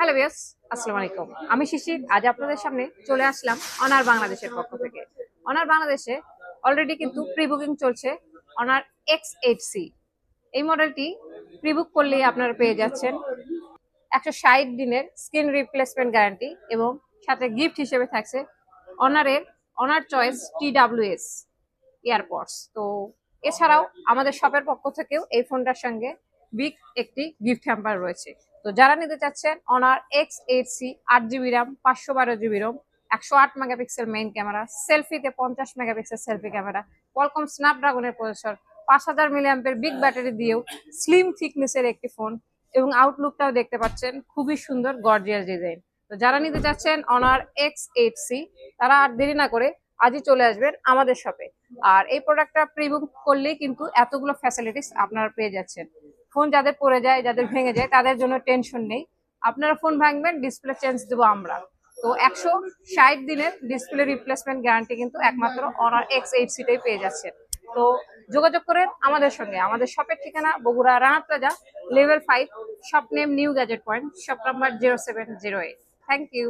Hello viewers, আসসালামু আলাইকুম। আমি শিশির। আজ আপনাদের সামনে চলে আসলাম অনার বাংলাদেশের পক্ষ থেকে। অনার বাংলাদেশে অলরেডি কিন্তু প্রি বুকিং চলছে অনার X8C। এই মডেলটি প্রি বুক করলেই আপনারা পেয়ে যাচ্ছেন 160 দিনের স্ক্রিন রিপ্লেসমেন্ট গ্যারান্টি এবং সাথে গিফট হিসেবে থাকছে অনারের অনার চয়েস TWS এয়ারপডস। তো এছাড়াও আমাদের শপের পক্ষ থেকেও এই ফোনটার সঙ্গে বিগ একটি গিফট হ্যাম্পার রয়েছে। তো যারা নিতে চাচ্ছেন Honor X8C 8GB RAM 512GB ROM 108 megapixel main camera, সেলফিতে 50 মেগাপিক্সেল সেলফি ক্যামেরা, কোয়ালকম স্ন্যাপড্রাগনের প্রসেসর, 5000 মিলিঅ্যাম্পের বিগ ব্যাটারি দিয়েও স্লিম থিকনেসের একটি ফোন এবং আউটলুকটাও দেখতে পাচ্ছেন খুবই সুন্দর গর্জিয়াস ডিজাইন। তো যারা নিতে চাচ্ছেন অনার X8C তারা আর দেরি না করে আজই চলে আসবেন আমাদের শপে। আর এই প্রোডাক্টটা প্রি বুক করলেই কিন্তু এতগুলো ফ্যাসিলিটিস আপনারা পেয়ে যাচ্ছেন। ফোন যাদের পড়ে যায়, যাদের ভেঙে যায়, তাদের জন্য টেনশন নেই। আপনারা ফোন ভাঙবেন, ডিসপ্লে চেঞ্জ দেবো আমরা। তো 160 দিনের ডিসপ্লে রিপ্লেসমেন্ট গ্যারান্টি কিন্তু একমাত্র অনার X8C টাই পেয়ে যাচ্ছেন। তো যোগাযোগ করেন আমাদের সঙ্গে। আমাদের শপের ঠিকানা Bogura Rana plaza level 5, shop name new gadget point, shop number 0708। Thank you.